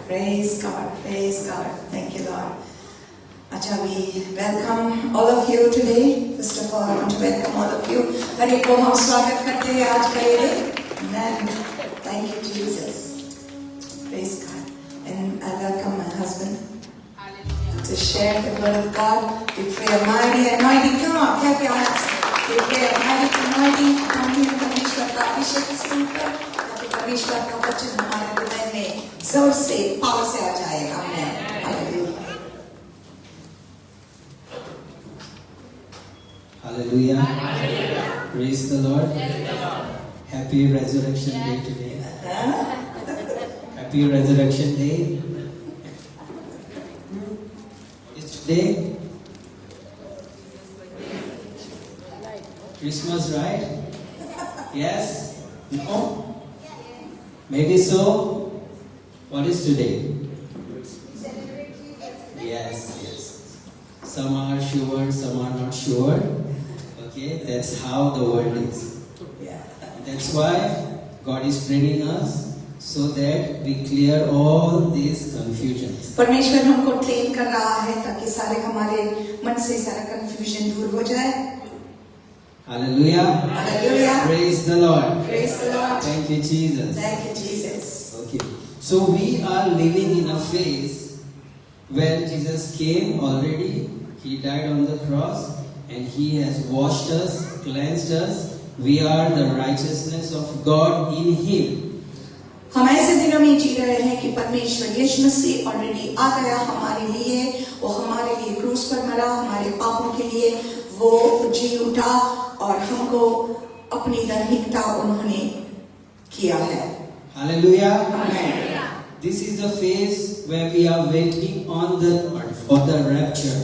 Praise God. Praise God. Thank you, Lord. Acha, we welcome all of you today. First of all, I want to welcome all of you. हर एक को हम स्वागत करते हैं आज का ये दिन. Amen. Thank you, Jesus. Praise God. And I welcome my husband to share the word of God. We pray a mighty anointing. Come on, clap your hands. We pray a mighty anointing. परमेश्वर का अभिषेक सुनकर ताकि परमेश्वर का वचन हमारे हृदय में जोर से पावर से आ जाए. आमेन. Hallelujah. Praise the Lord. Happy Resurrection Day today. Happy Resurrection Day. What is today? Christmas, right? Yes? No? Maybe so. What is today? Yes. Some are sure, some are not sure. Okay, that's how the world is. That's why God is training us so that we clear all these confusions. परमेश्वर हमको train कर रहा है ताकि सारे हमारे मन से सारा कंफ्यूजन दूर हो जाए. Hallelujah. Hallelujah. Praise the Lord. Praise the Lord. Thank you, Jesus. Thank you, Jesus. Okay, so we are living in a phase where Jesus came already. He died on the cross and He has washed us, cleansed us. We are the righteousness of God in Him. हम ऐसे दिनों में जी रहे हैं कि परमेश्वर यीशु मसीह already आ गया हमारे लिए. वो हमारे लिए क्रूस पर मरा, हमारे पापों के लिए वो जी उठा और हमको अपनी धार्मिकता उन्होंने किया है. Hallelujah. Amen. This is the phase where we are waiting on the Lord for the rapture.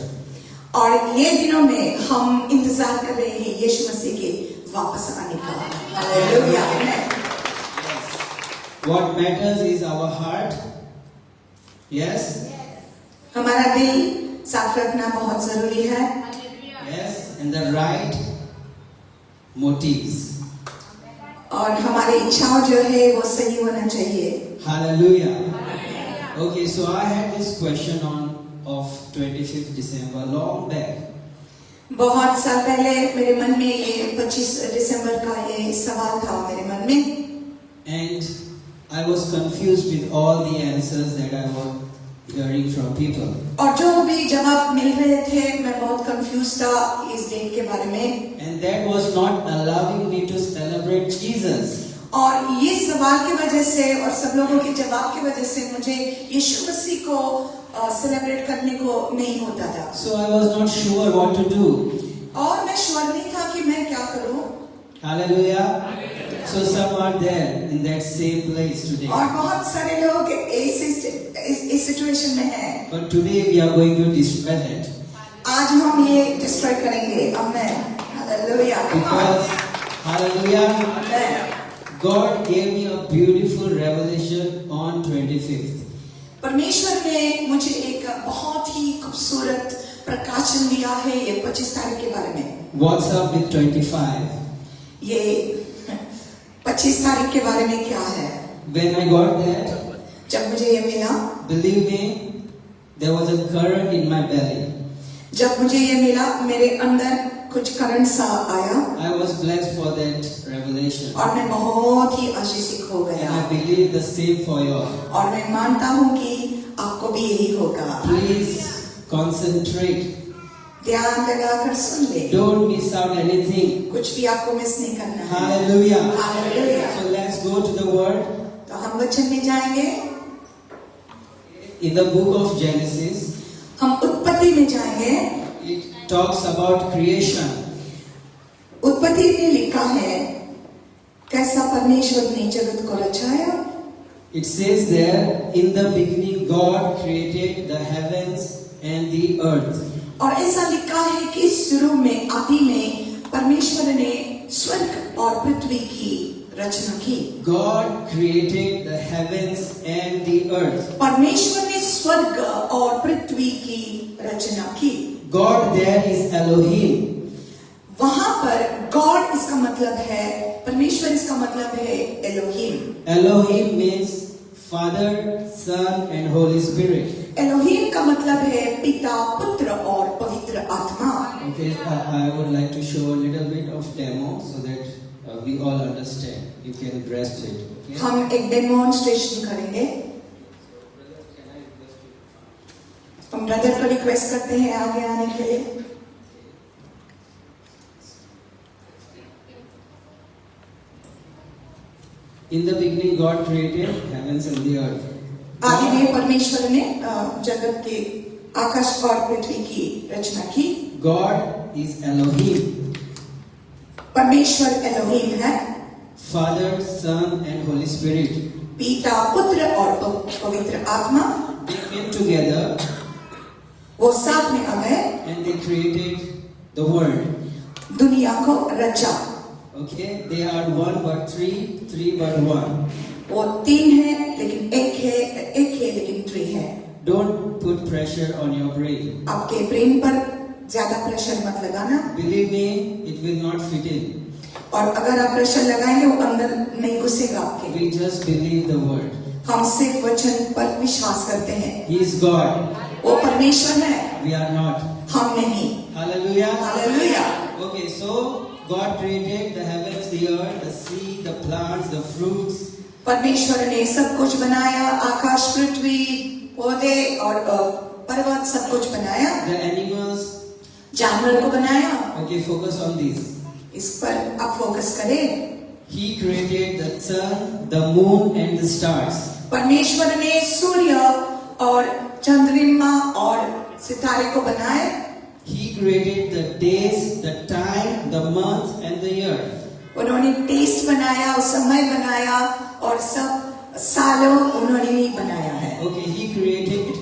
और ये दिनों में हम इंतजार कर रहे हैं यीशु मसीह के वापस आने का. Hallelujah. What matters is our heart. Yes. हमारा दिल साफ रखना बहुत जरूरी है. Yes, and the right motives. और हमारी इच्छाओं जो है वो सही होना चाहिए. Hallelujah. Okay, so I had this question of 25th December long back. बहुत साल पहले मेरे मन में ये 25 दिसंबर का ये सवाल था मेरे मन में. And I was confused with all the answers that I was hearing from people. और जो भी जवाब मिल रहे थे मैं बहुत कंफ्यूज था इस डेट के बारे में. And that was not allowing me to celebrate Jesus. और ये सवाल की वजह से और सब लोगों के जवाब की वजह से मुझे यीशु मसीह को सेलिब्रेट करने को नहीं होता था. So I was not sure what to do. और मैं श्योर नहीं था कि मैं क्या करूं. Hallelujah. So some are there in that same place today. और बहुत सारे लोग इस सिचुएशन में हैं. But today we are going to destroy that. आज हम ये डिस्ट्रॉय करेंगे. आमेन. Hallelujah. Because hallelujah. God gave me a beautiful revelation on 25th. परमेश्वर ने मुझे एक बहुत ही खूबसूरत प्रकाशन दिया है ये 25 तारीख के बारे में. What's up with 25? ये 25 तारीख के बारे में क्या है? When I got that, जब मुझे ये मिला, believe me, there was a current in my belly. जब मुझे ये मिला मेरे अंदर कुछ करंट सा आया. I was blessed for that revelation. और मैं बहुत ही आशीषित हो गया. And I believe the same for you. और मैं मानता हूँ कि आपको भी यही होगा. Please concentrate. ध्यान लगाकर सुन ले. Don't miss out anything. कुछ भी आपको मिस नहीं करना है. Hallelujah. Hallelujah. So let's go to the word. तो हम वचन में जाएंगे. In the book of Genesis, हम उत्पत्ति में जाएंगे. it talks about creation. उत्पत्ति में लिखा है कैसा परमेश्वर ने जगत को रचाया. It says there, in the beginning God created the heavens and the earth. और ऐसा लिखा है कि शुरू में आदि में परमेश्वर ने स्वर्ग और पृथ्वी की रचना की. God created the heavens and the earth. परमेश्वर ने स्वर्ग और पृथ्वी की रचना की. God there is Elohim. वहां पर गॉड इसका मतलब है परमेश्वर, इसका मतलब है Elohim. Elohim means Father, Son, and Holy Spirit. Elohim का मतलब है पिता, पुत्र और पवित्र आत्मा। Okay, I would like to show a little bit of demo so that we all understand. You can rest it. Okay? हम एक डेमोन्स्ट्रेशन करेंगे। हम ब्रदर को रिक्वेस्ट करते हैं आगे आने के लिए। In the beginning, God created heavens and the earth. आदि में परमेश्वर ने जगत के आकाश और पृथ्वी की रचना की। God is Elohim. परमेश्वर एलोहीम है। Father, Son, and Holy Spirit. पिता, पुत्र और पवित्र आत्मा They came together वो साथ में आ गए, and they created the world. दुनिया को रचा। Okay, they are one but three, three but one. वो तीन है लेकिन एक है लेकिन थ्री है। Don't put pressure on your brain. आपके ब्रेन पर ज्यादा प्रेशर मत लगाना। Believe me, it will not fit in. और अगर आप प्रेशर लगाएंगे वो अंदर नहीं घुसेगा आपके। We just believe the word. हम सिर्फ वचन पर विश्वास करते हैं। He is God. वो परमेश्वर है, We are not. हम नहीं। Hallelujah. Hallelujah. Okay, so God created the heavens, the earth, the sea, the plants, the fruits. परमेश्वर ने सब कुछ बनाया, आकाश, पृथ्वी, पौधे और पर्वत सब कुछ बनाया। The animals. जानवर को बनाया। Okay, focus on these. इस पर आप फोकस करें। He created the sun, the moon, and the stars. परमेश्वर ने सूर्य और चंद्रमा और सितारे को बनाए। He created the days, the time, the month, and the year. उन्होंने टेस्ट बनाया, समय बनाया और सब सालों उन्होंने ही बनाया है। Okay, He created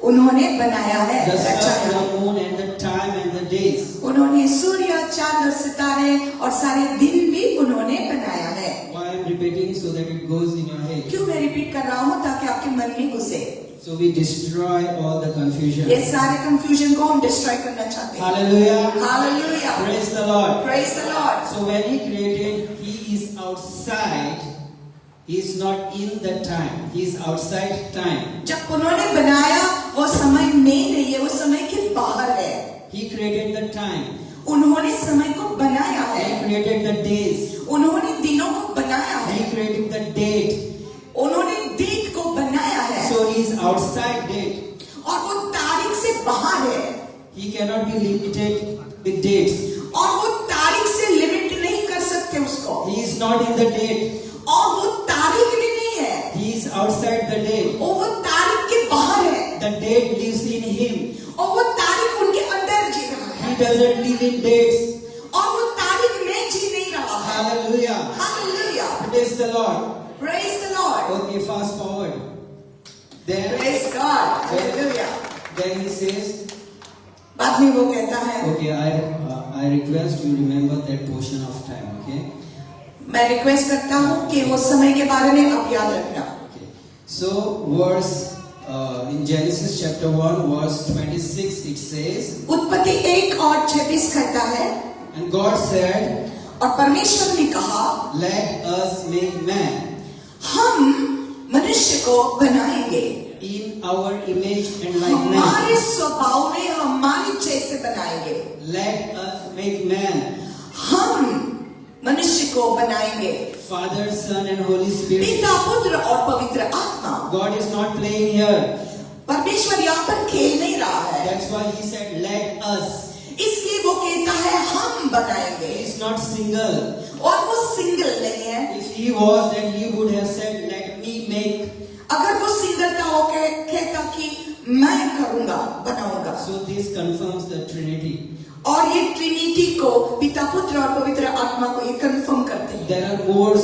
उन्होंने बनाया है, the रचा sun, है। the moon, and the time and the days. उन्होंने सूर्य, चांद, सितारे और सारे दिन भी उन्होंने बनाया है। Why I'm repeating so that it goes in your head. क्यों मैं रिपीट कर रहा हूँ? ताकि आपके मन में घुसे। So we destroy all the confusion. ये सारे कंफ्यूजन को हम डिस्ट्रॉय करना चाहते हैं। Hallelujah. Hallelujah. Praise the Lord. Praise the Lord. So when He created, He is outside. He is not in the time. He is outside time. जब उन्होंने बनाया वो समय में नहीं है, वो समय के बाहर है। He created the time. उन्होंने समय को बनाया है। He created the days. उन्होंने दिनों को बनाया है। He created the date. उन्होंने डेट को बनाया है। So He is outside date. और वो तारीख से बाहर है। He cannot be limited with dates. और वो तारीख से लिमिट नहीं कर सकते उसको। He is not in the date. और वो तारीख भी नहीं है। He is outside the date. और वो तारीख के बाहर है। The date lives in Him. और वो तारीख उनके अंदर जी रहा है। He doesn't live in dates. और वो तारीख में जी नहीं रहा है। Hallelujah. Hallelujah. Praise the Lord. Praise the Lord. Okay, fast forward. Then, praise God. Hallelujah. then He says, बाद में वो कहता है, okay, I request you remember that portion of time, okay? मैं रिक्वेस्ट करता हूँ कि वो समय के बारे में आप याद रखना। Okay. So, in Genesis chapter 1, verse 26, it says, उत्पत्ति 1 और 26 कहता है, and God said, और परमेश्वर ने कहा, let us make man हम मनुष्य को बनाएंगे in our image and likeness. हमारे स्वभाव में हमारी जैसे बनाएंगे। Let us make man. हम मनुष्य को बनाएंगे। Father, Son, and Holy Spirit. पिता, पुत्र और पवित्र आत्मा। God is not playing here. परमेश्वर यहाँ पर खेल नहीं रहा है। That's why He said, let us. इसलिए वो कहता है हम बनाएंगे। He is not single. और वो सिंगल नहीं है। If He was, then He would have said, let me make. अगर वो सिंगल था वो कहता कि मैं करूंगा, बनाऊंगा। So this confirms the Trinity. और ये ट्रिनिटी को, पिता, पुत्र और पवित्र आत्मा को ये कंफर्म करते हैं। There are more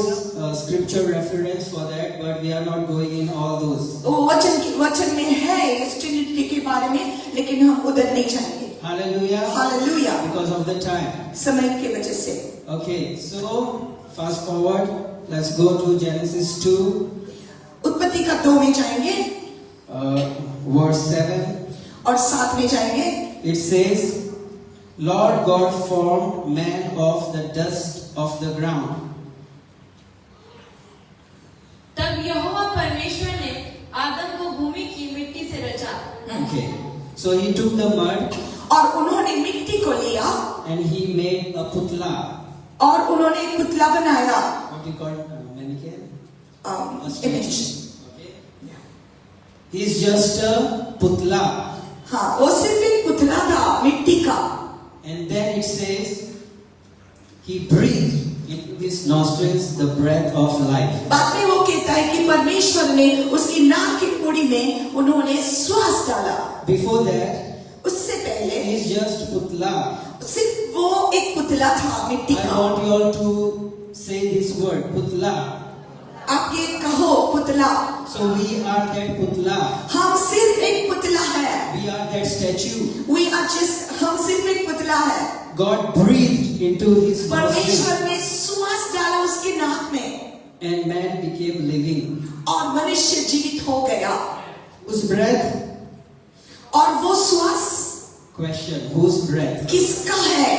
scripture reference for that, but we are not going in all those. वो वचन में है इस ट्रिनिटी के बारे में, लेकिन हम उधर नहीं जाएंगे। Hallelujah. Hallelujah. Because of the time. समय की वजह से। Okay, so fast forward. Let's go to Genesis 2. उत्पत्ति का 2 में जाएंगे verse 7. और 7 में जाएंगे। It says, Lord God formed man of the dust of the ground. तब यहोवा Okay. So he took the mud और उन्होंने मिट्टी को लिया and he made a putla. और उन्होंने एक पुतला बनाया, What do you call mannequin? A image. statue. Okay. He's just a putla. हाँ, वो सिर्फ एक पुतला था मिट्टी का। And then it says he breathed into his nostrils the breath of life. बाद में वो कहता है कि परमेश्वर ने उसकी नाक की पुड़ी में उन्होंने श्वास डाला। Before that, उससे पहले he's just putla. सिर्फ वो एक पुतला था मिट्टी I का। want you all to say this word, putla. आप ये कहो पुतला। So we are that putla. हम सिर्फ एक पुतला है। We are that statue. We are just, हम सिर्फ एक पुतला है। God breathed into his nostrils परमेश्वर ने श्वास डाला उसके नाक में and man became living. और मनुष्य जीवित हो गया। Whose breath? और वो श्वास Question. Whose breath? किसका है?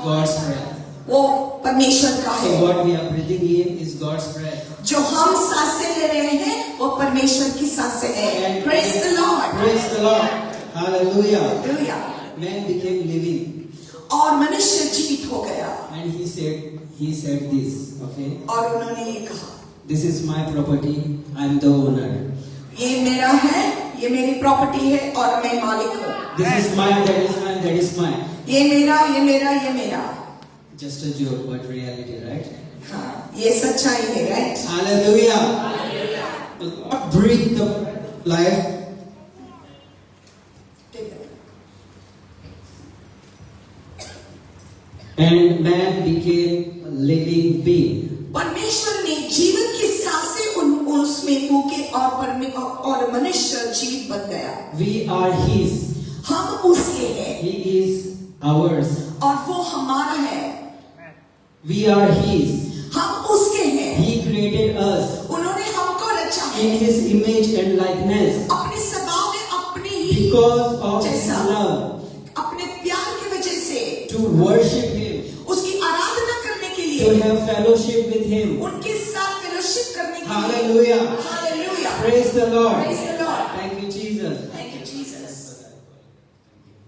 God's breath. वो परमेश्वर का So है। what we are breathing in is God's breath. जो हम सांसें ले रहे हैं वो परमेश्वर की सांसें हैं। Praise the Lord. Praise the Lord. Hallelujah. Hallelujah. Man became living. और मनुष्य जीवित हो गया। And he said this, okay? और उन्होंने ये कहा, This is my property. I'm the owner. ये मेरा है, ये मेरी प्रॉपर्टी है और मैं मालिक हूँ। This is mine, that is mine, that is mine. ये मेरा, ये मेरा, ये मेरा। Just a joke, but reality, right? हाँ, ये सच्चाई है, right? Hallelujah. God breathed the life. And man became a living being. परमेश्वर ने जीवन की सांसें उसमें फूके और मनुष्य जीवित बन गया। We are His. हम उसके हैं He is ours. और वो हमारा है। We are His. हम उसके हैं। He created us उन्होंने हमको रचा है in His image and likeness. अपने स्वभाव में, अपने ही Because of His जैसा, love, अपने प्यार की वजह से, to worship Him, उसकी आराधना करने के to लिए, have fellowship with Him. उनके साथ फेलोशिप करने के लिए। Hallelujah. Hallelujah. Praise the Lord. Praise the Lord. Thank you, Jesus. Thank you, Jesus.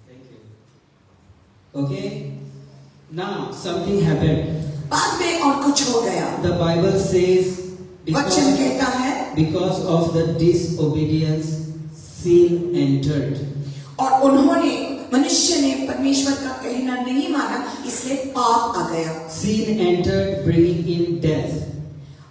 Thank you. Okay. Now something happened. बाद में और कुछ हो गया। The Bible says वचन कहता है because of the disobedience, sin entered. और उन्होंने, मनुष्य ने परमेश्वर का कहना नहीं माना, इसलिए पाप आ गया। Sin entered, bringing in death,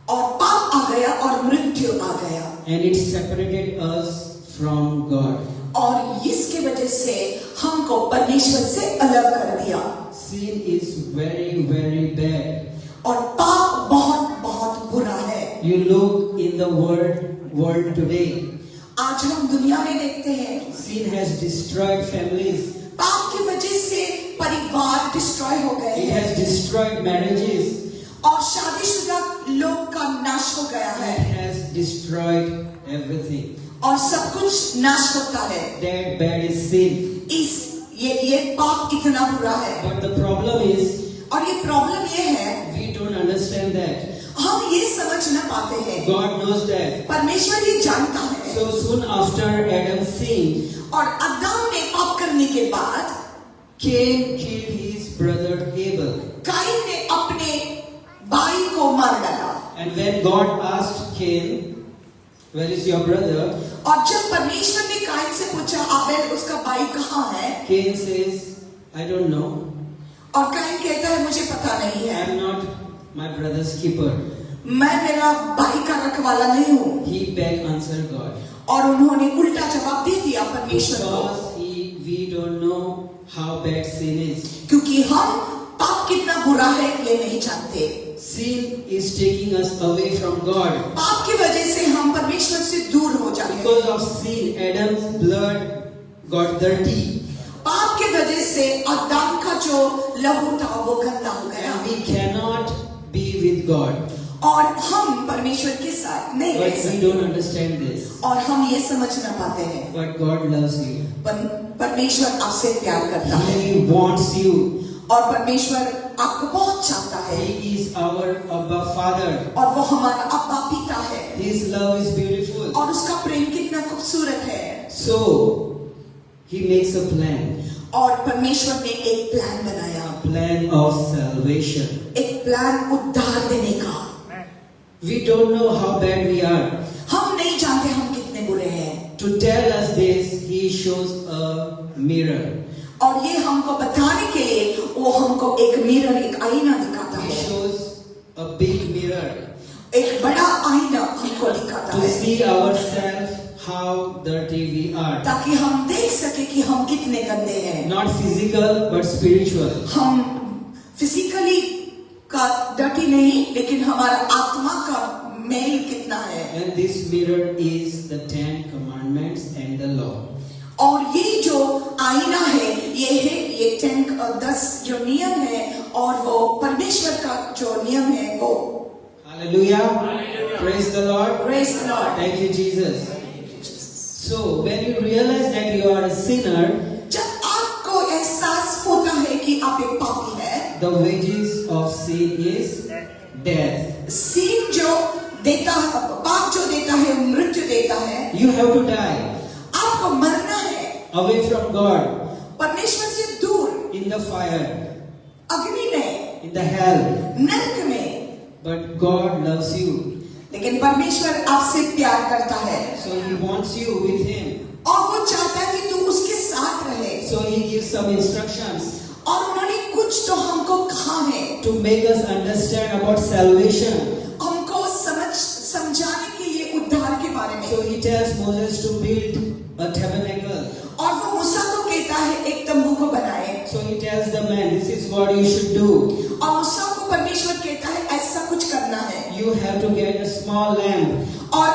और पाप आ गया और मृत्यु आ गया। and it separated us from God. और इसके वजह से हमको परमेश्वर से अलग कर दिया। Sin is very, very bad. और पाप बहुत बहुत बुरा है। You look in the world today. आज हम दुनिया में देखते हैं Sin has destroyed families. पाप की वजह से परिवार डिस्ट्रॉय हो गए It हैं has destroyed marriages. और शादीशुदा लोग का नाश हो गया It है has destroyed everything. और सब कुछ नाश होता है। That bad is sin. ये पाप इतना बुरा है। But the problem is, और ये प्रॉब्लम ये है, we don't understand that. हम ये समझ न पाते हैं। God knows that. परमेश्वर ये जानता है। So soon after Adam sinned, और अदम ने पाप करने के बाद Cain killed his brother Abel. Cain ने अपने भाई को मार डाला। And when God asked Cain, where is your brother? और जब परमेश्वर ने काइन से पूछा, आबेल उसका भाई कहाँ है? Cain says, I don't know. और काइन कहता है मुझे पता नहीं I है, am not my brother's keeper. मैं मेरा भाई का रखवाला नहीं हूँ। He back answered God. और उन्होंने उल्टा जवाब दे दिया परमेश्वर को, Because we don't know how bad sin is. क्योंकि हम पाप कितना बुरा है ये नहीं जानते। Sin is taking us away from God. पाप की वजह से हम परमेश्वर से दूर हो जाते हैं। Because of sin, Adam's blood got dirty. पाप की वजह से आदम का जो लहू था वो गंदा हो गया And we cannot be with God. और हम परमेश्वर के साथ नहीं रह But we सकते don't understand this. और हम ये समझ ना पाते हैं। But God loves you. परमेश्वर आपसे प्यार करता है He wants you. और परमेश्वर आपको बहुत चाहता है He is our Abba Father. और वो हमारा अब्बा पिता है His love is beautiful. और उसका प्रेम कितना खूबसूरत है। So, He makes a plan. और परमेश्वर ने एक प्लान बनाया, Plan of salvation. एक प्लान उद्धार देने का। We don't know how bad we are. हम नहीं जानते हम कितने बुरे हैं। To tell us this, he shows a mirror. और ये हमको बताने के लिए वो हमको एक मिरर, एक आईना दिखाता He है। shows a big mirror एक बड़ा आईना हमको दिखाता to है, see ourselves how dirty we are. ताकि हम देख सके कि हम कितने गंदे हैं। Not physical but spiritual. हम फिजिकली का डटी नहीं, लेकिन हमारा आत्मा का मेल कितना है। And this mirror is the 10 commandments and the law. और ये जो आईना है, ये 10 जो नियम है और वो परमेश्वर का जो नियम है वो। Hallelujah. Praise the Lord. Praise the Lord. Thank you, Jesus. So, when you realize that you are a sinner, जब आपको एहसास होता है कि आप एक पापी है, the wages of sin is death. Sin जो देता है, पाप जो देता है, मृत्यु देता है। You have to die आपको मरना है, away from God, परमेश्वर से दूर, in the fire, अग्नि में, in the hell. नरक में। But God loves you, लेकिन परमेश्वर आपसे प्यार करता है, so He wants you with Him. और वो चाहता है कि तू उसके साथ रहे। So He gives some instructions और उन्होंने कुछ तो हमको कहा है, to make us understand about salvation. हमको समझाने के लिए उद्धार के बारे में। So He tells Moses to build a tabernacle. और वो मूसा को कहता है एक तंबू को बनाए। So He tells the man, this is what you should do. और मूसा को परमेश्वर कहता है ऐसा कुछ करना है। You have to get a small lamb, और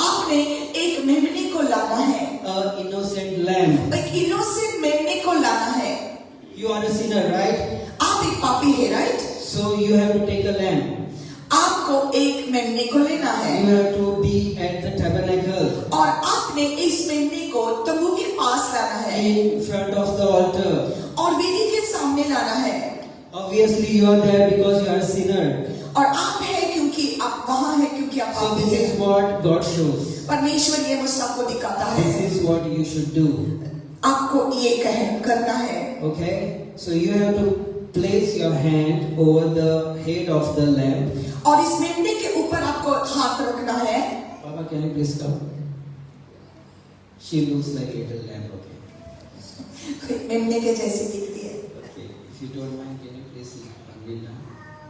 आपने एक मेमने को लाना है, an innocent lamb. एक इनोसेंट मेमने को लाना है। You are a sinner, right? आप एक पापी है, right? So you have to take a lamb. आपको एक मेमने को लेना है, You have to be at the tabernacle, और आपने इस मेमने को तंबू के पास लाना है in front of the altar. और वेदी के सामने लाना है। Obviously you are there because you are a sinner. और आप है क्योंकि आप वहां है, क्योंकि आप So पापी this is हैं। what God shows. परमेश्वर ये मूसा को दिखाता है, This is what you should do. आपको ये करना है। Okay? So you have to place your hand over the head of the lamb. और इस मेमने के ऊपर आपको हाथ रखना है। Papa, can you please come? She looks like little lamb. Okay. मेमने के जैसी दिखती है। Okay. If you don't mind, can you please kneel down?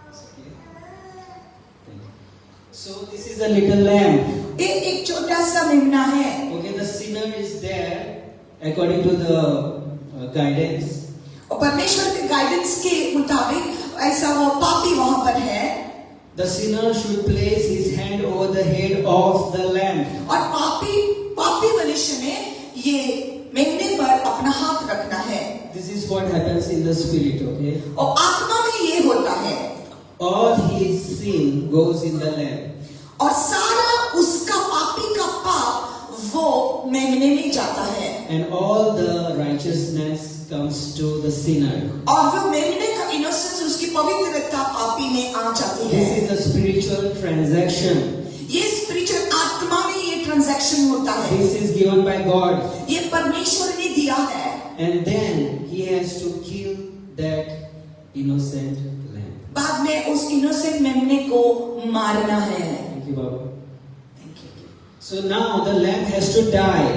It's okay. Thank you. So this is a little lamb. ये एक छोटा सा मेमना है। Okay, the sinner is there according to the guidance. और परमेश्वर के गाइडेंस के मुताबिक ऐसा वो पापी वहां पर है। The sinner should place his hand over the head of the lamb. और पापी मनुष्य ने ये मेमने पर अपना हाथ रखना है। This is what happens in the spirit, okay? और आत्मा में ये होता है। All his sin goes in the lamb. और सारा उसका पापी का पाप वो मेमने में जाता है। And all the righteousness comes to the sinner. और वो मेमने का इनोसेंस, उसकी पवित्रता पापी में आ जाती है। This is a spiritual transaction. ये स्पिरिचुअल आत्मा में ये ट्रांजैक्शन होता है। This is given by God. ये परमेश्वर ने दिया है। And then he has to kill that innocent lamb. बाद में उस इनोसेंट मेमने को मारना है। Thank you, Baba. Thank you. So now the lamb has to die.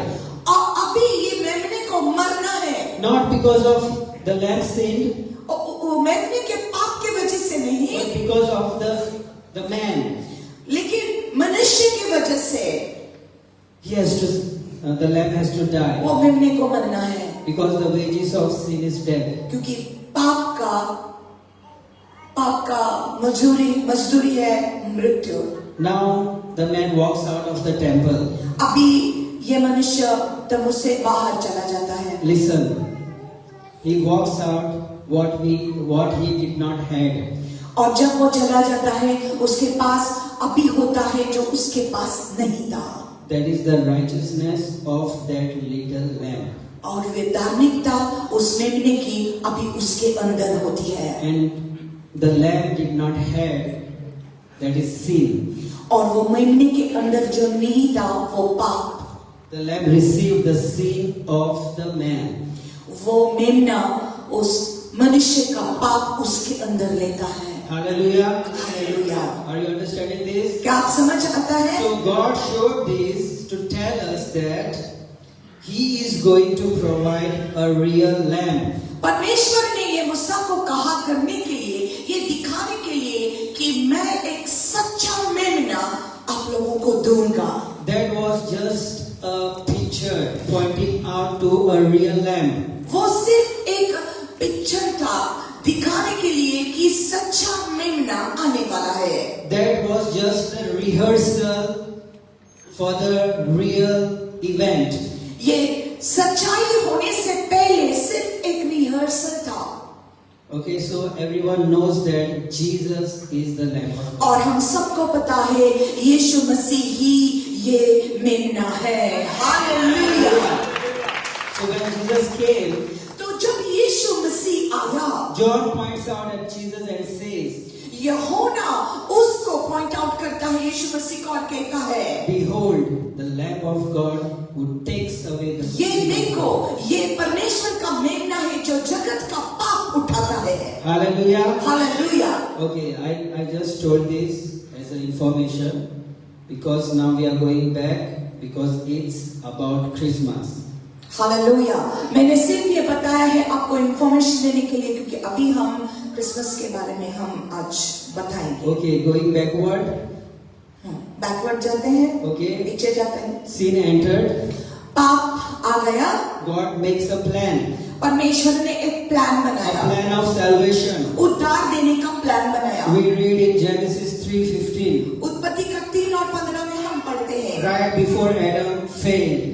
और अभी ये मेमने को मरना है। Not because of the lamb sinned, वो मेमने के पाप के वजह से नहीं, but because of the man. लेकिन मनुष्य की वजह से He has to, the lamb has to die. वो मेमने को मरना है। Because the wages of sin is death. क्योंकि पाप का मजदूरी है मृत्यु। Now the man walks out of the temple. अभी ये मनुष्य तंबू से बाहर चला जाता है। Listen, he walks out what he did not had. और जब वो चला जाता है, उसके पास अभी होता है जो उसके पास नहीं था। That is the righteousness of that little lamb. और वे धार्मिकता उस मेमने की अभी उसके अंदर होती है। And the lamb did not have, that is sin. और वो मेमने के अंदर जो नहीं था वो पाप। the lamb received the sin of the man. वो मेमना उस मनुष्य का पाप उसके अंदर लेता है। Hallelujah. Hallelujah. Are you understanding this? क्या आप समझ आता है? So God showed this to tell us that He is going to provide a real lamb. परमेश्वर ने ये मूसा को कहा करने के लिए, ये दिखाने के लिए कि मैं एक सच्चा मेमना आप लोगों को दूंगा। That was just a picture pointing out to a real lamb. वो सिर्फ एक पिक्चर था दिखाने के लिए कि सच्चा मेमना आने वाला है। That was just a rehearsal for the real event. ये सच्चाई होने से पहले सिर्फ एक रिहर्सल था। Okay, so everyone knows that Jesus is the Lamb of God. और हम सबको पता है यीशु मसीह ही ये मेमना है। Hallelujah. So when Jesus came, तो जब यीशु मसीह आया, John points out at Jesus and says, यूहन्ना उसको पॉइंट आउट करता है यीशु मसीह को और कहता है, Behold, the Lamb of God who takes away the ये sin of the देखो, world. ये परमेश्वर का मेमना है जो जगत का पाप उठाता है। Hallelujah. Hallelujah. Okay, I just told this as an information because now we are going back because it's about Christmas. Hallelujah. मैंने सिर्फ ये बताया है आपको इंफॉर्मेशन देने के लिए क्योंकि अभी हम क्रिसमस के बारे में हम आज बताएंगे। Okay, going backward. बैकवर्ड जाते हैं, Okay, पीछे जाते हैं। sin entered. पाप आ गया, God makes a plan. परमेश्वर ने एक प्लान A बनाया, plan of salvation. उद्धार देने का प्लान बनाया। We read in Genesis 3:15. उत्पत्ति का 3 और 15 में हम पढ़ते हैं। Right before Adam failed.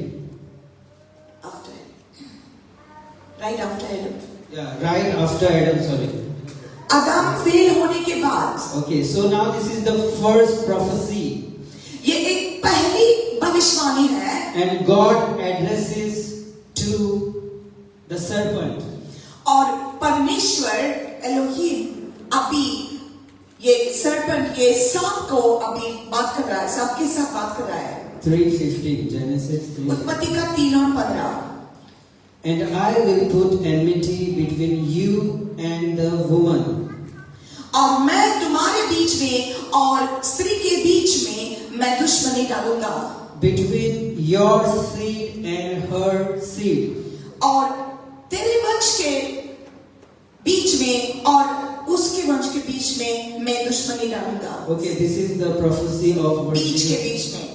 Right after Yeah, right after Adam, sorry. आदम फेल होने के बाद Okay, so now this is the first prophecy. ये एक पहली भविष्यवाणी है And God addresses to the serpent. और परमेश्वर एलोहीम अभी ये सर्पेंट के सांप को अभी बात कर रहा है, सांप के साथ बात कर रहा है। 3:15, Genesis 3. उत्पत्ति का 3 और 15। And I will put enmity between you and the woman. और मैं तुम्हारे बीच में और स्त्री के बीच में मैं दुश्मनी डालूंगा। Between your seed and her seed. और तेरे वंश के बीच में और उसके वंश के बीच में मैं दुश्मनी डालूंगा। Okay, this is the prophecy of बीच के virgin. बीच में,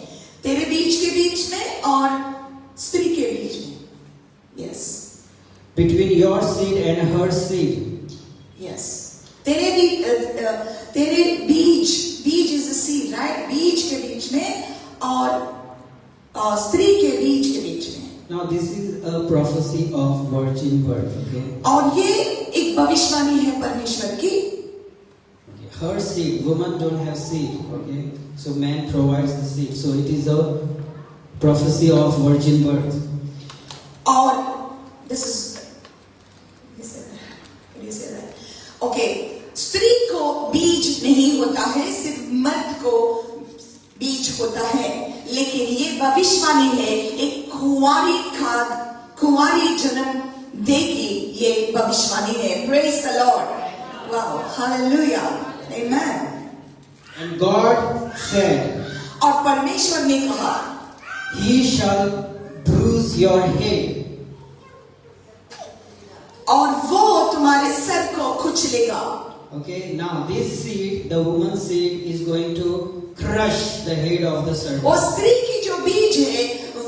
तेरे बीच के बीच में और स्त्री के बीच में। Yes, Between your seed and her seed. Yes, तेरे बीज इज अ सीड, राइट? बीज के बीच में और स्त्री के बीच के बीच में। Now this is a prophecy of virgin birth. Okay. और ये एक भविष्यवाणी है परमेश्वर की। Her seed, woman don't have seed. Okay. So man provides the seed. So it is a prophecy of virgin birth. और दिस इज ओके, स्त्री को बीज नहीं होता है, सिर्फ मर्द को बीज होता है, लेकिन ये भविष्यवाणी है एक कुंवारी जन्म देगी, ये भविष्यवाणी है। Praise the Lord. Wow, hallelujah, amen. And God said, और परमेश्वर ने कहा, He shall bruise your head. और वो तुम्हारे सर को कुचलेगा। Okay, now this seed, the woman's seed, is going to crush the head of the serpent. वो स्त्री की जो बीज है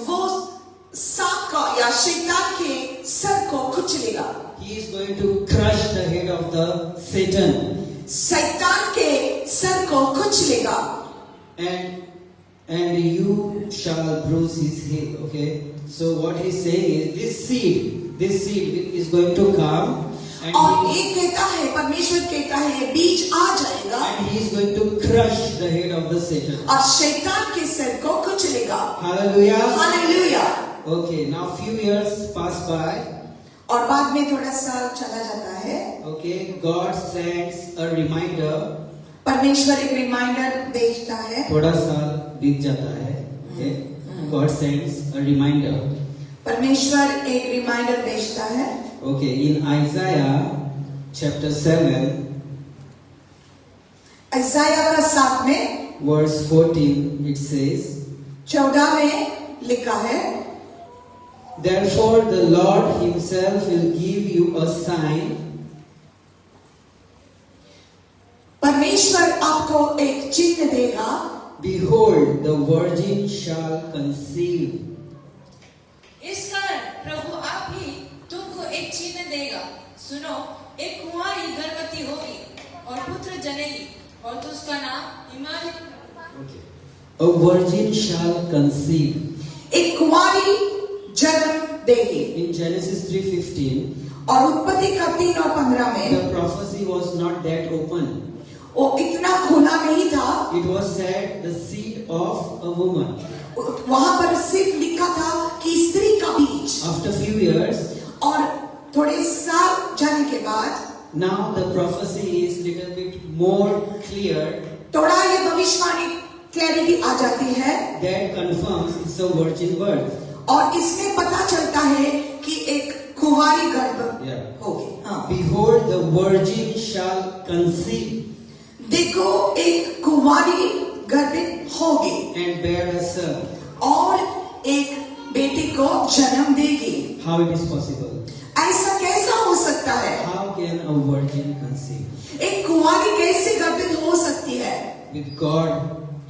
वो सांप का या शैतान के सर को कुचलेगा। He is going to crush the head of the Satan. शैतान के सर को कुचलेगा। And you shall bruise his head. Okay, so what he's saying is this seed is going to come and और एक कहता है, परमेश्वर कहता है बीज आ जाएगा he is going to crush the head of the Satan. और शैतान के सर को कुचलेगा। Hallelujah. Hallelujah. Okay, now few years pass by. और बाद में थोड़ा सा चला जाता है। Okay, God sends a reminder. परमेश्वर एक रिमाइंडर भेजता है। थोड़ा साल बीत जाता है. Okay, God sends a reminder. परमेश्वर एक रिमाइंडर भेजता है. Okay, in Isaiah chapter 7, Isaiah का 7 में verse 14, it says, 14 में लिखा है, Therefore the Lord himself will give you a sign. परमेश्वर आपको एक चिन्ह देगा. Behold, the virgin shall conceive. इस कारण प्रभु आप ही तुमको एक चिन्ह देगा. सुनो, एक कुंवारी गर्भवती होगी और पुत्र जनेगी और तो उसका नाम Immanuel. A virgin shall conceive. एक कुंवारी जन्म देगी. In Genesis 3:15, और उत्पत्ति का 3 और 15 में the prophecy was not that open. वो इतना खुला नहीं था. It was said the seed of a woman. वहां पर सिर्फ लिखा था कि स्त्री का बीज. After few years, और थोड़े साल जाने के बाद now the prophecy is little bit more clear. थोड़ा ये भविष्यवाणी क्लैरिटी आ जाती है. That confirms it's a virgin birth. और इसमें पता चलता है कि एक कुंवारी गर्भ Yeah. होगी. हाँ. Behold, the virgin shall conceive देखो, एक कुंवारी गर्भित होगी and bear a son. और एक बेटी को जन्म देगी. How it is possible? ऐसा कैसा हो सकता है? How can a virgin conceive? एक कुंवारी कैसे गर्भित हो सकती है? With God,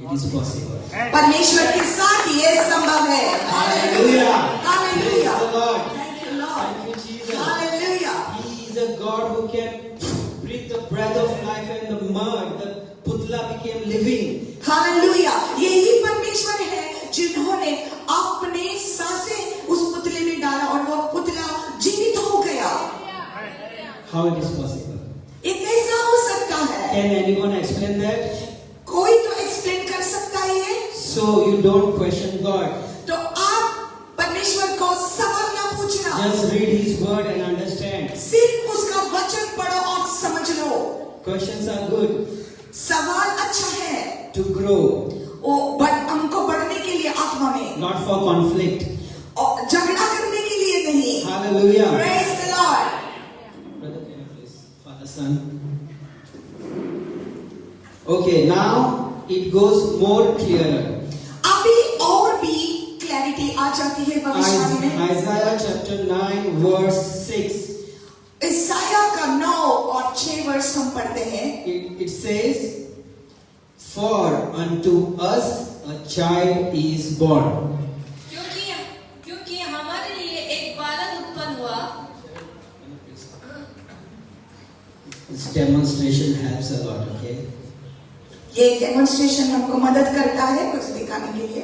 it is possible. परमेश्वर के साथ ये संभव है. Hallelujah. Hallelujah. Praise the Lord. Thank you, Lord. Thank you, Jesus. Hallelujah. He is a God who can breathe the breath of life and the mud. The putla became living. Hallelujah. यही परमेश्वर है जिन्होंने अपने सांसें उस पुतले में डाला और वो पुतला जीवित हो गया. How it is possible? ये कैसा हो सकता है? Can anyone explain that? कोई तो एक्सप्लेन कर सकता है. So you don't question God. तो आप परमेश्वर को सवाल ना पूछना. Just read His word and understand. सिर्फ उसका वचन पढ़ो और समझ लो. Questions are good सवाल अच्छा है. to grow, हमको बढ़ने के लिए आत्मा में, not for conflict. और झगड़ा करने के लिए नहीं. Hallelujah. Praise the Lord. Brother, can you please? Father, Son. Okay, now it goes more clearer. अभी और भी क्लैरिटी आ जाती है भविष्यवाणी में. Isaiah chapter 9 verse 6. इसाया का 9 और 6 वर्ष हम पढ़ते हैं. It says, For unto us a child is born. क्योंकि हमारे लिए एक बालक उत्पन्न हुआ. This demonstration helps a lot, okay? ये डेमोन्स्ट्रेशन हमको मदद करता है कुछ दिखाने के लिए.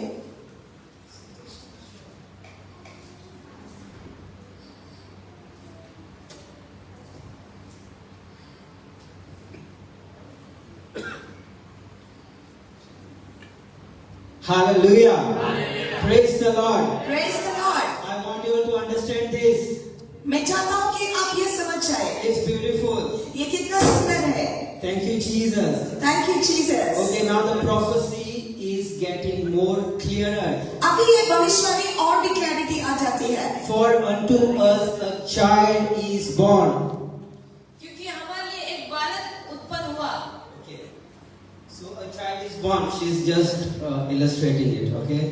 Hallelujah. Praise the Lord. Praise the Lord. I want you to understand this. मैं चाहता हूँ कि आप ये समझ जाए. It's beautiful. ये कितना सुंदर है. Thank you, Jesus. Thank you, Jesus. Okay, now the prophecy is getting more clearer. अभी ये भविष्यवाणी और भी क्लैरिटी आ जाती है. For unto us a child is born. क्योंकि हमारे लिए एक बालक उत्पन्न हुआ. Okay. So a child is born. She's just illustrating it. Okay.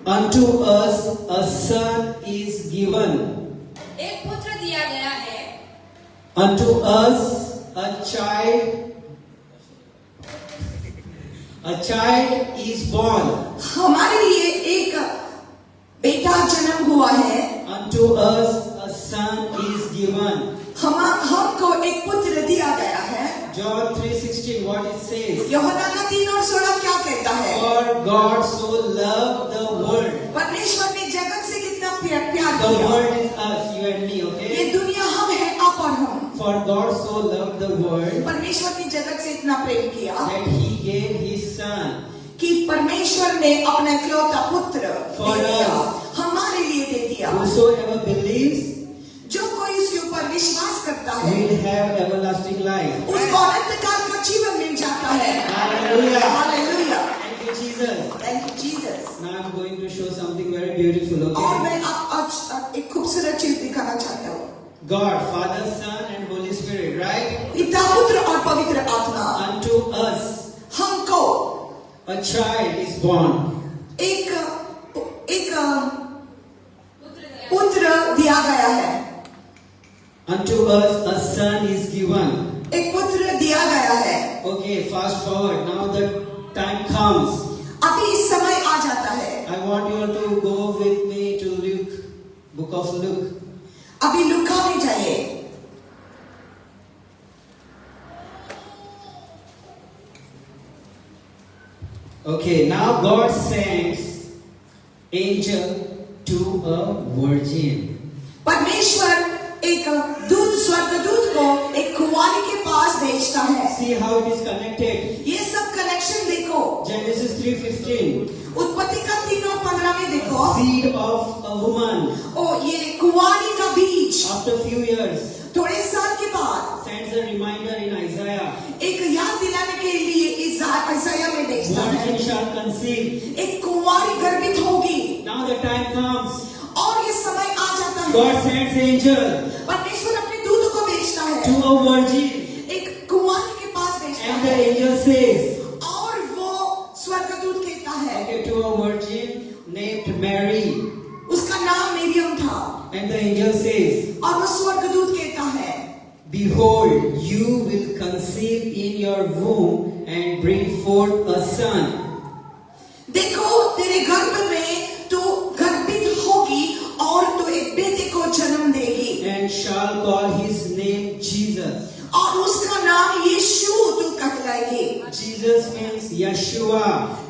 Unto us a son is given. एक पुत्र दिया गया है. Unto us a child is born. हमारे लिए एक बेटा जन्म हुआ है. Unto us a son is given. हमको एक पुत्र दिया गया है. John 3:16, what it says? यूहन्ना का 3 और 16 क्या कहता है? For God so loved the world. परमेश्वर ने जगत से कितना प्यार The किया. world is us, you and me, ये okay? दुनिया हम है, आप और हम. For God so loved the world परमेश्वर ने जगत से इतना प्रेम किया that He gave His Son. कि परमेश्वर ने अपना इकलौता पुत्र For दे दिया, us. हमारे लिए दे दिया. Whosoever believes जो कोई उसके ऊपर विश्वास करता है will have everlasting life. उसको अनंतकाल का जीवन मिल जाता है. Hallelujah. Hallelujah. Thank you, Jesus. Thank you, Jesus. something very beautiful. और Okay. मैं आज एक खूबसूरत चीज दिखाना चाहता हूँ. God, Father, Son, and Holy Spirit, right? पिता, पुत्र और पवित्र आत्मा. Unto us हमको a child is born. एक पुत्र दिया गया है. Unto us a son is given. एक पुत्र दिया गया है. Okay, fast forward. Now the time comes. अभी इस समय आ जाता है. I want you all to go with me to Luke, book of Luke. अभी लूका में जाइए. Okay, now God sends angel to a virgin. परमेश्वर एक दूत, स्वर्गदूत को एक कुंवारी के पास भेजता है. See how it is connected. ये सब कनेक्शन देखो. Genesis 3:15. उत्पत्ति का 3:15 में देखो. Seed of a woman. ओ ये कुंवारी का बीज After few years, थोड़े साल के बाद sends a reminder in Isaiah. एक याद दिलाने के लिए इसाया में भेजता है. Virgin shall conceive. एक कुंवारी गर्भित होगी. Now the time comes. और ये समय आ जाता है. God sends angel परमेश्वर अपने दूत को भेजता है. to a virgin. एक कुंवारी के पास भेजता And the है. angel says, और वो स्वर्गदूत कहता है. okay, to a virgin named Mary. उसका नाम मरियम था. And the angel says, और वो स्वर्गदूत कहता है, behold, you will conceive in your womb and bring forth a son. देखो तेरे गर्भ में तू गर्भित होगी और तू एक बेटे को जन्म देगी. And shall call his name Jesus. और उसका नाम यीशु तू कहलाएगी. Jesus means Yeshua.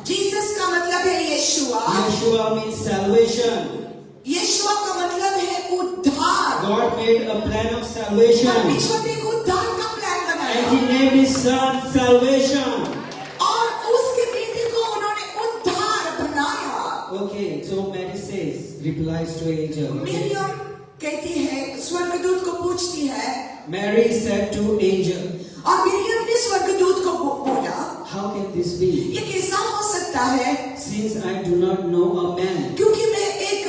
जीसस का मतलब है यीशुआ. Yeshua means salvation. यीशुआ का मतलब है उद्धार. God made a plan of salvation. परमेश्वर ने एक उद्धार का प्लान And he बनाया named his son salvation. और उसके बेटे को उन्होंने उद्धार बनाया. Okay, so Mary says, replies to angel. Okay. Maryam कहती है, स्वर्गदूत को पूछती है. Mary said to angel, और मरियम ने स्वर्गदूत को बोला, how can this be? ये कैसा हो सकता है Since I do not know a man. क्योंकि मैं एक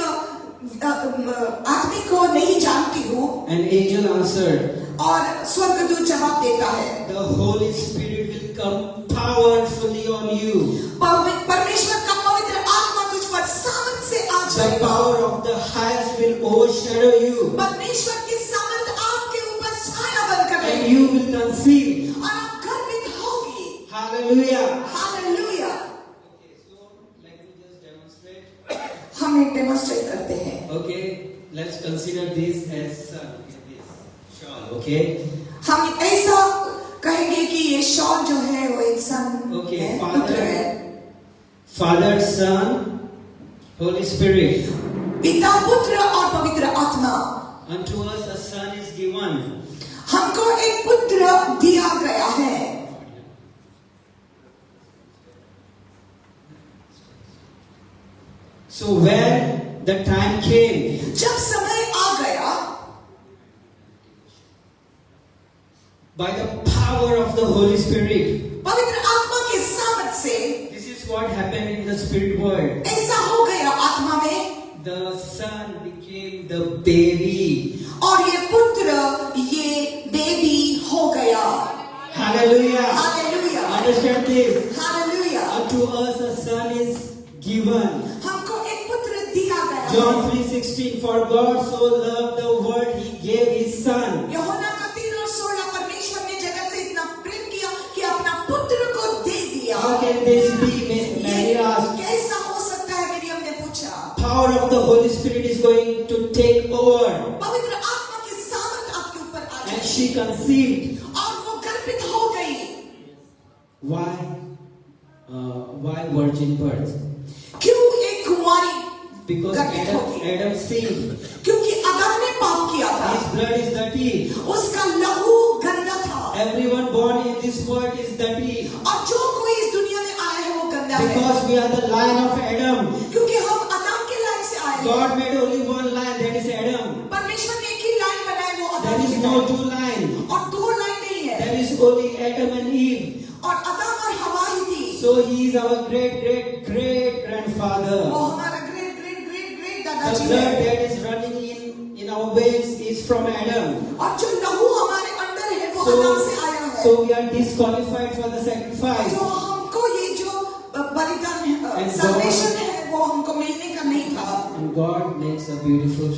आदमी को नहीं जानती हूँ. An angel answered, और स्वर्गदूत जवाब देता है, the Holy Spirit will come powerfully on you. परमेश्वर का पवित्र आत्मा तुझ पर सामर्थ से आ The जाएगा. power of the highest will overshadow you. परमेश्वर की सामर्थ आपके ऊपर छाया बनकर And रहेगी. you will conceive. और आप गर्भित होगी. Hallelujah. Hallelujah. Okay, so let me just demonstrate. हम एक डेमोन्स्ट्रेट करते हैं. Okay, let's consider this as this shawl. Okay. हम ऐसा कहेंगे कि ये शॉल जो है वो एक सन Okay, है, Father. पुत्र है. Father, Son, Holy Spirit. पिता, पुत्र और पवित्र आत्मा. Unto us a son is given. हमको एक पुत्र दिया गया है. So when the time came, जब समय आ गया, by the power of the Holy Spirit, पवित्र आत्मा के सामर्थ से this is what happened in the spirit world. ऐसा हो गया आत्मा में. The son became the baby. और ये पुत्र ये बेबी हो गया. Hallelujah. Hallelujah. Understand this. Hallelujah. Unto us a son is given. हमको एक पुत्र दिया गया. John 3:16. For God so loved the world, He gave His son. यूहन्ना का 3:16 परमेश्वर ने जगत से इतना प्रेम किया कि अपना पुत्र को दे दिया. How can this be? Mary ये asked. कैसा हो सकता है? मरियम ने पूछा. Power of the Holy Spirit is going to take over. पवित्र आत्मा की सामर्थ आपके ऊपर आ And जाएगी. she conceived. और वो गर्भित हो गई. Why virgin birth? क्यों एक कुंवारी Because गर्भित होगी? Adam sinned. क्योंकि आदम ने पाप किया था. His blood is dirty. उसका लहू गंदा था. Everyone born in this world is dirty. और जो कोई इस दुनिया में आया है वो गंदा है. Because we are the line of Adam. क्योंकि हम आदम के लाइन से आए हैं. God made only one line, that is Adam. परमेश्वर ने एक ही लाइन बनाई, वो There आदम is की no लाइन. two line. और दो लाइन नहीं है. There is only Adam and Eve. और आदम और हवा ही थी. So he is our great great great वो grandfather. हमारा ग्रेट ग्रेट राजी blood है। that is running in our veins is from Adam. और जो लहू हमारे अंदर है वो आदम से आया है। So we are disqualified for the sacrifice. तो हमको ये जो बलिदान है, And salvation है, वो हमको मिलने का नहीं था। And God makes a beautiful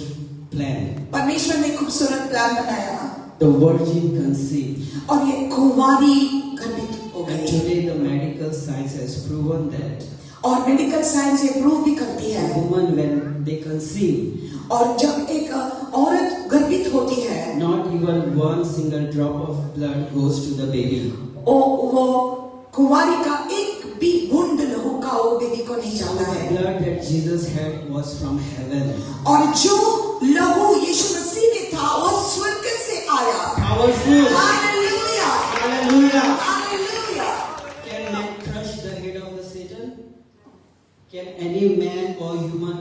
plan. परमेश्वर ने खूबसूरत प्लान बनाया The virgin conceived. और ये कुंवारी गर्भित हो And गई। today the medical science has proven that और मेडिकल साइंस ये प्रूव भी करती a है। woman when they conceive, और जब एक औरत गर्भित होती है, not even one single drop of blood goes to the baby. वो कुंवारी का एक भी बूंद लहू का वो बेबी को नहीं जाता The है। blood that Jesus had was from heaven. और जो लहू यीशु मसीह में था वो स्वर्ग से आया। Powerful. Hallelujah, Hallelujah. Hallelujah. Can man crush the head of the Satan? Can any man or human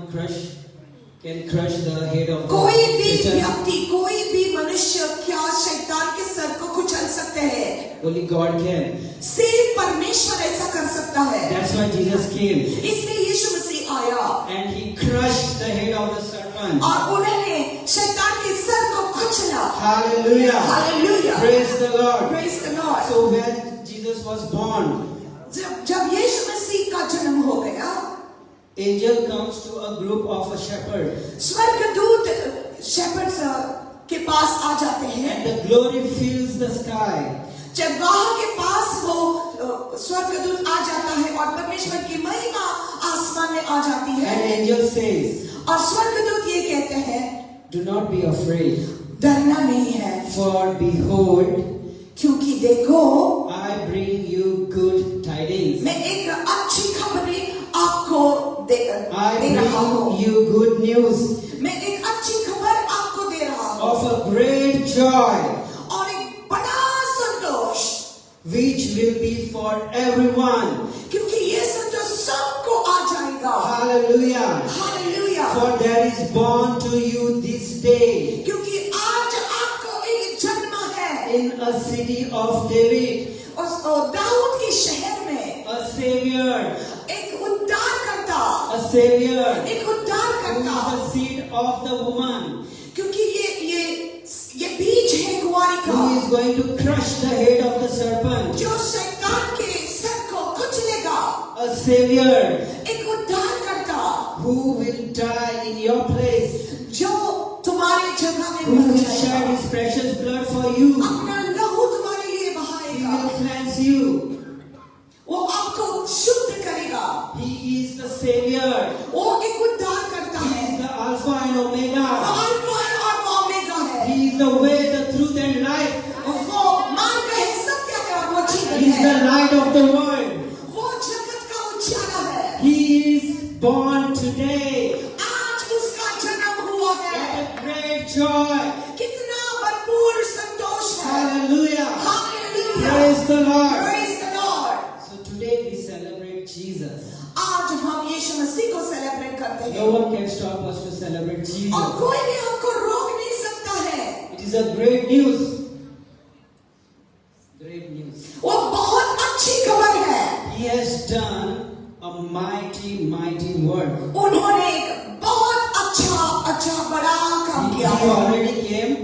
can crush the head of कोई the भी Satan? व्यक्ति, कोई भी मनुष्य क्या शैतान के सर को कुचल सकते हैं? Only God can. सिर्फ परमेश्वर ऐसा कर सकता है। That's why Jesus came. इसलिए यीशु मसीह आया And he crushed the head of the serpent. और उन्होंने शैतान के सर को कुचला। Hallelujah. Hallelujah. Praise the Lord. Praise the Lord. So when Jesus was born, जब यीशु मसीह का जन्म हो गया, angel comes to a group of a shepherd. स्वर्गदूत शेपर्ड्स के पास आ जाते हैं। And the glory fills the sky. जब वहां के पास वो स्वर्गदूत आ जाता है और परमेश्वर की महिमा आसमान में आ जाती And है angel says, और स्वर्गदूत ये कहते हैं, do not be afraid, डरना नहीं है, for behold, क्योंकि देखो I bring you good tidings. मैं एक अच्छी खबरें आपको दे I रहा हूँ। bring you good news मैं एक अच्छी खबर आपको दे रहा हूँ of a great joy, और एक बड़ा संतोष, which will be for everyone. क्योंकि ये संतोष सबको आ जाएगा। Hallelujah. Hallelujah. For there is born to you this day क्योंकि आज आपको एक जन्म है in a city of David और दाऊद के शहर में a Savior, एक उद्धारकर्ता, a Savior एक who उद्धारकर्ता, is the seed of the woman, क्योंकि ये बीज है कुंवारी का who is going to crush the head of the serpent. जो शैतान के सर को कुचलेगा। A Savior एक उद्धारकर्ता who will die in your place, जो तुम्हारी जगह में who मर will जाएगा, shed his precious blood for you. अपना लहू तुम्हारे लिए He बहाएगा, will cleanse you. वो आपको शुद्ध करेगा। He is the Savior. वो एक उद्धारकर्ता He है, is the Alpha and Omega. Alpha और ओमेगा है। He is the way, the truth and life. वो मार्ग है, सत्य है और वो जीवन He is the है। light of the world. वो जगत का उजाला है। He is born today. आज उसका जन्म हुआ है। What a great joy. कितना भरपूर संतोष है। Hallelujah. Hallelujah. Praise the Lord. Praise the Lord। So today we celebrate Jesus. आज हम यीशु मसीह को सेलिब्रेट करते No हैं one can stop us to celebrate और Jesus. कोई भी हमको रोक नहीं सकता है। It is a great news. Great news. वो बहुत अच्छी खबर है। He has done a mighty, mighty work. उन्होंने एक बहुत अच्छा बड़ा काम He किया है, already came.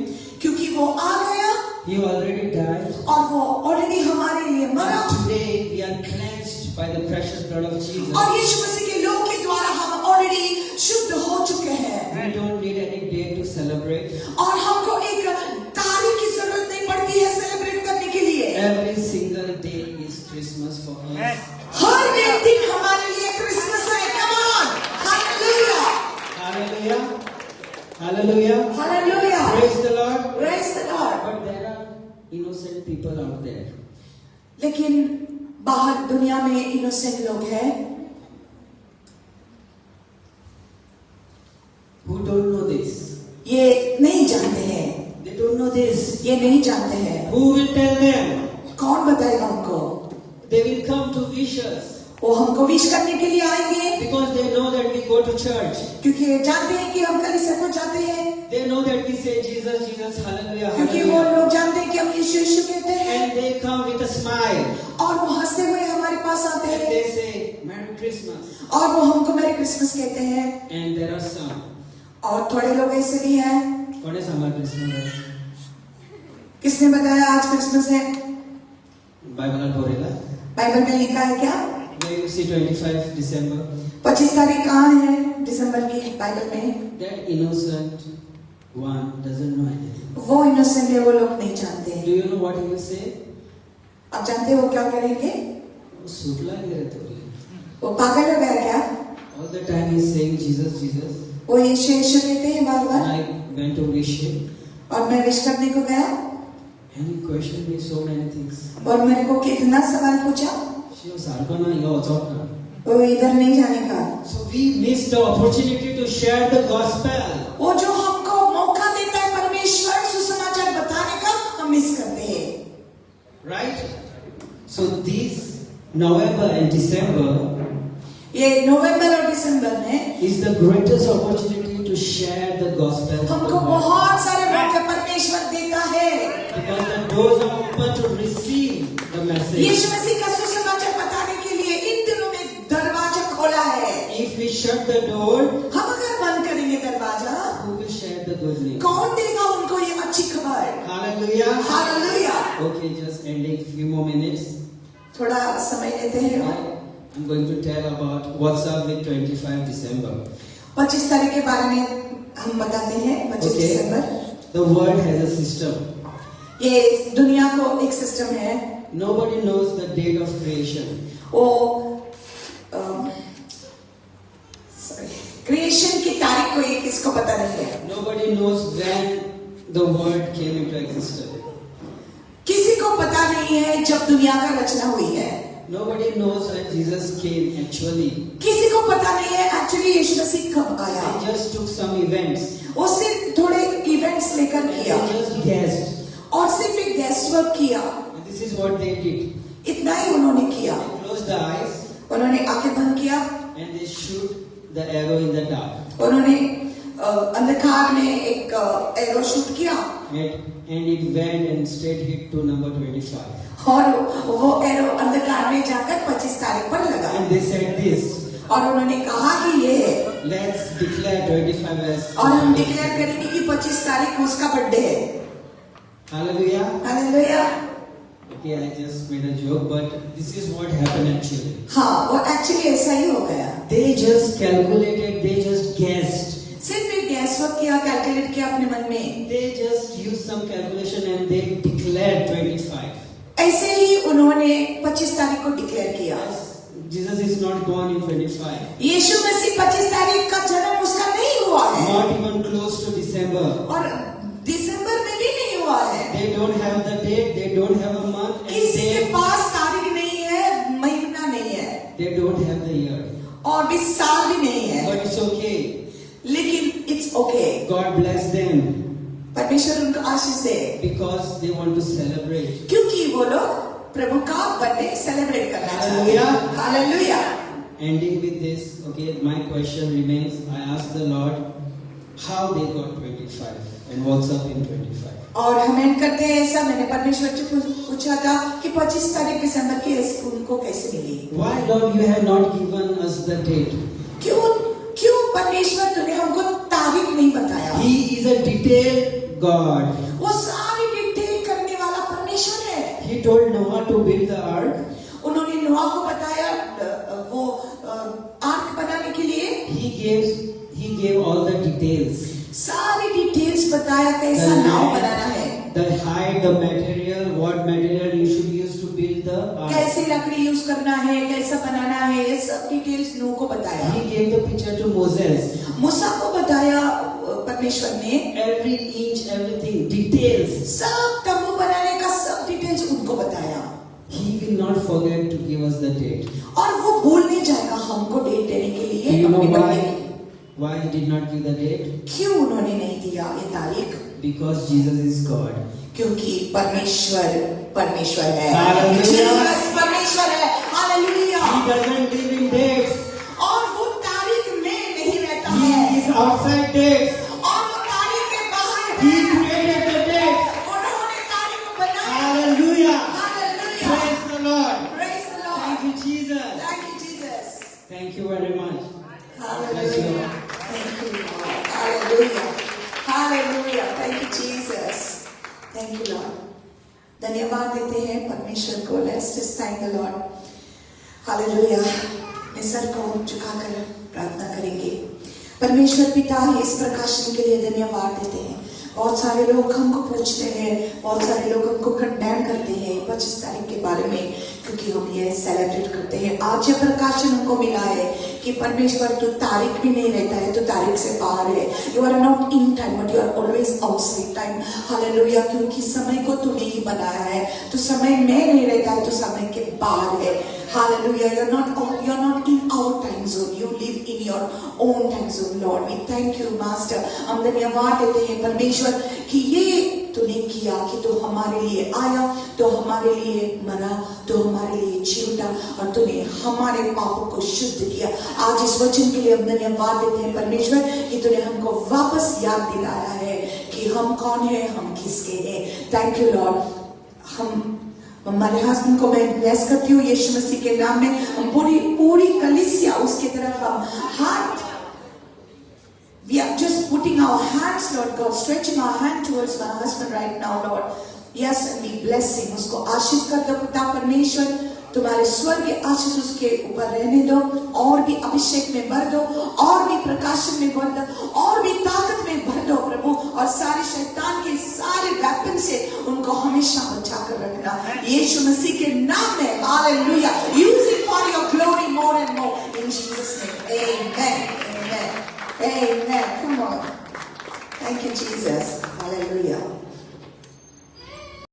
क्योंकि वो आ गया He already died. और वो ऑलरेडी हमारे लिए मरा And today we are cleansed by the precious blood of Jesus. और यीशु मसीह के लोग के द्वारा हम ऑलरेडी शुद्ध हो चुके हैं We don't need any day to celebrate. और हमको एक तारीख की जरूरत नहीं पड़ती है सेलिब्रेट करने के लिए। Every single day is Christmas for us. हर एक दिन हमारे लिए क्रिसमस है। Come on, hallelujah, Hallelujah. Hallelujah. Hallelujah, Praise the Lord. Praise the Lord. But there are innocent people out there. लेकिन बाहर दुनिया में इनोसेंट लोग हैं Who don't know this? ये नहीं जानते हैं, They don't know this. ये नहीं जानते हैं। Who will tell them? कौन बताएगा उनको? They will come to wish us वो हमको विश करने के लिए आएंगे because they know that we go to church. क्योंकि जानते हैं कि हम कलीसिया को जाते हैं, They know that we say Jesus, Jesus, hallelujah, क्योंकि वो hallelujah. लोग जानते हैं कि हम यीशु यीशु कहते हैं And they come with a smile. और वो हंसते हुए हमारे पास आते And हैं they say, Merry Christmas. और वो हमको मैरी क्रिसमस कहते हैं। And there are some और थोड़े लोग ऐसे भी हैं। कौन है समार क्रिसमस किसने बताया आज क्रिसमस है? बाइबल बोलेगा बाइबल में लिखा है क्या? Where you see 25 December 25 तारीख कहाँ है दिसंबर की बाइबल में? that innocent one doesn't know anything. वो इनोसेंट है, वो लोग नहीं जानते Do हैं। you know what he will say? आप जानते हो क्या करेंगे? वो सुतला नहीं रहते बोले। वो पागल हो गया क्या? All the time he is saying Jesus Jesus. वो यीशु यीशु कहते हैं बार And bar. I went to wish him और मैं विश करने को गया and he questioned me so many things. और मेरे को कितना सवाल पूछा। She was Sarkana, you also. वो इधर नहीं जाने का। So we missed the opportunity to share the gospel. वो जो हमको मौका देता है परमेश्वर सुसमाचार बताने का, हम मिस करते हैं। Right? So these November and December ये नवंबर और दिसंबर में is the greatest opportunity to share the gospel. of the हमको Lord. बहुत सारे मौके परमेश्वर देता है। Because the doors are open to receive the message. यीशु मसीह का सुसमाचार बताने के लिए इन दिनों में दरवाजा खोला है। If we shut the door, हम अगर बंद करेंगे दरवाजा, who will share the good news? कौन देगा उनको ये अच्छी खबर? Hallelujah. Hallelujah. Okay, just ending few more minutes. थोड़ा समय लेते हैं। I'm going to tell about what's up with 25 December. 25 तारीख के बारे में हम बताते हैं। 25 दिसंबर। The world has a system. ये दुनिया को एक सिस्टम है। Nobody knows the date of creation. वो क्रिएशन की तारीख को ये किसको पता नहीं है। Nobody knows when the world came into existence. किसी को पता नहीं है जब दुनिया का रचना हुई है। Nobody knows when Jesus came actually. किसी को पता नहीं है एक्चुअली यीशु मसीह कब आया। They just took some events. वो सिर्फ थोड़े इवेंट्स लेकर किया They just guessed. और सिर्फ एक गेस्ट वर्क किया। And this is what they did. इतना ही उन्होंने किया। They closed the eyes उन्होंने आंखें बंद किया। and they shoot the arrow in the dark. उन्होंने अंधकार में एक एरो शूट किया And it went and straight hit to number 25. और वो एरो अंधकार में जाकर 25 तारीख पर लगा। And they said this. और उन्होंने कहा कि ये है Let's declare 25 as. और हम डिक्लेयर करेंगे कि 25 तारीख को उसका बर्थडे है। Hallelujah. Hallelujah. Okay, I just made a joke, but this is what happened actually. हाँ, वो एक्चुअली ऐसा ही हो गया। They just calculated, they just guessed. सिर्फ एक गैस वर्क किया, कैलकुलेट किया अपने मन में। They just used some calculation and they declared 25. ऐसे ही उन्होंने 25 तारीख को डिक्लेयर किया। Jesus is not born in 25. यीशु मसीह 25 तारीख का जन्म उसका नहीं हुआ है Not even close to December. और दिसंबर में भी नहीं हुआ है। They don't have the date, they don't have a month, and किसी के पास तारीख नहीं है, महीना नहीं है they don't have the year. और भी साल भी नहीं है। But it's okay. लेकिन it's okay. God bless them परमेश्वर उनको आशीष दे because they want to celebrate. क्योंकि वो लोग प्रभु का बर्थडे सेलिब्रेट करना चाहते Hallelujah. हैं। Hallelujah. Ending with this, okay, my question remains, I asked the Lord how they got 25 and what's up in 25. और हम एंड करते हैं ऐसा, मैंने परमेश्वर से पूछा था कि 25 तारीख दिसंबर की उनको कैसे मिली। Why Lord you have not given us the date? क्यों परमेश्वर तूने हमको तारीख नहीं बताया? He is a detailed God. वो सारी डिटेल करने वाला परमेश्वर है। He told Noah to build the ark. उन्होंने नोआ को बताया वो आर्क बनाने के लिए। He gave all the details. सारी डिटेल्स बताया कैसा नाव बनाना है, The height, the material, what material you should use to build the ark. कैसे लकड़ी यूज करना है, कैसा बनाना है, ये सब डिटेल्स नूह को बताया। He gave the picture to Moses. मूसा को बताया परमेश्वर ने Every inch, everything, details. सब तंबू बनाने का सब डिटेल्स उनको बताया। He will not forget to give us the date. और वो भूल नहीं जाएगा हमको डेट देने के Do लिए। you know अपने why? Birthday Why he did not give the date? क्यों उन्होंने नहीं दिया ये तारीख? Because Jesus is God. क्योंकि परमेश्वर है। Hallelujah. Jesus परमेश्वर है। Hallelujah. He doesn't live in dates. और वो तारीख में नहीं रहता He है is outside dates. और वो तारीख के बाहर He है। created the date. उन्होंने तारीख को बनाया। Hallelujah. Hallelujah. Praise the Lord. Praise the Lord. Thank you, Jesus. Thank you, Jesus. Thank you very much. Hallelujah. Thank you, Lord. Hallelujah. Hallelujah. Hallelujah. Thank you, Jesus. Thank you, Lord. धन्यवाद देते हैं परमेश्वर को. Let's just thank the Lord. Hallelujah. मैं sir को झुकाकर प्रार्थना करेंगे. परमेश्वर पिता, इस प्रकाशन के लिए धन्यवाद देते हैं. बहुत सारे लोग हमको पूछते हैं, बहुत सारे लोग हमको कंडेम करते हैं 25 तारीख के बारे में, क्योंकि हम ये सेलिब्रेट करते हैं. आज ये प्रकाशन हमको मिला है कि परमेश्वर तू तारीख भी नहीं रहता है, तू तारीख से बाहर है. You are not in time but you are always outside time. Hallelujah. क्योंकि समय को तूने ही बनाया है. तो समय में नहीं रहता है, तो समय के बाहर है. Hallelujah. You're not in our time zone. You live in your own time zone, Lord. We thank you, Master. हम धन्यवाद देते हैं परमेश्वर कि ये तूने किया कि तू हमारे लिए आया, तो हमारे लिए मरा, तो हमारे लिए जीवता, और तूने हमारे पापों को शुद्ध किया. आज इस वचन के लिए हम धन्यवाद देते हैं परमेश्वर कि तूने हमको वापस याद दिलाया है कि हम कौन है, हम किसके हैं. Thank you Lord. हम हमारे हस्बैंड को मैं ब्लेस करती हूँ यीशु मसीह के नाम में. हम पूरी कलीसिया उसके तरफ हम हाथ, we are just putting our hands, Lord God, stretching our hand towards my husband right now, Lord. Yes, and we bless him. उसको आशीष कर दो पिता परमेश्वर. तुम्हारे स्वर्गीय आशीष उसके ऊपर रहने दो, और भी अभिषेक में भर दो, और भी प्रकाशन में भर दो, और भी ताकत में भर दो प्रभु. और सारे शैतान के सारे वेपन से उनको हमेशा बचा कर रखना यीशु मसीह के नाम में. Hallelujah. Use it for your glory more and more in Jesus name. Amen. Amen. Amen. Come on. Thank you, Jesus. Hallelujah.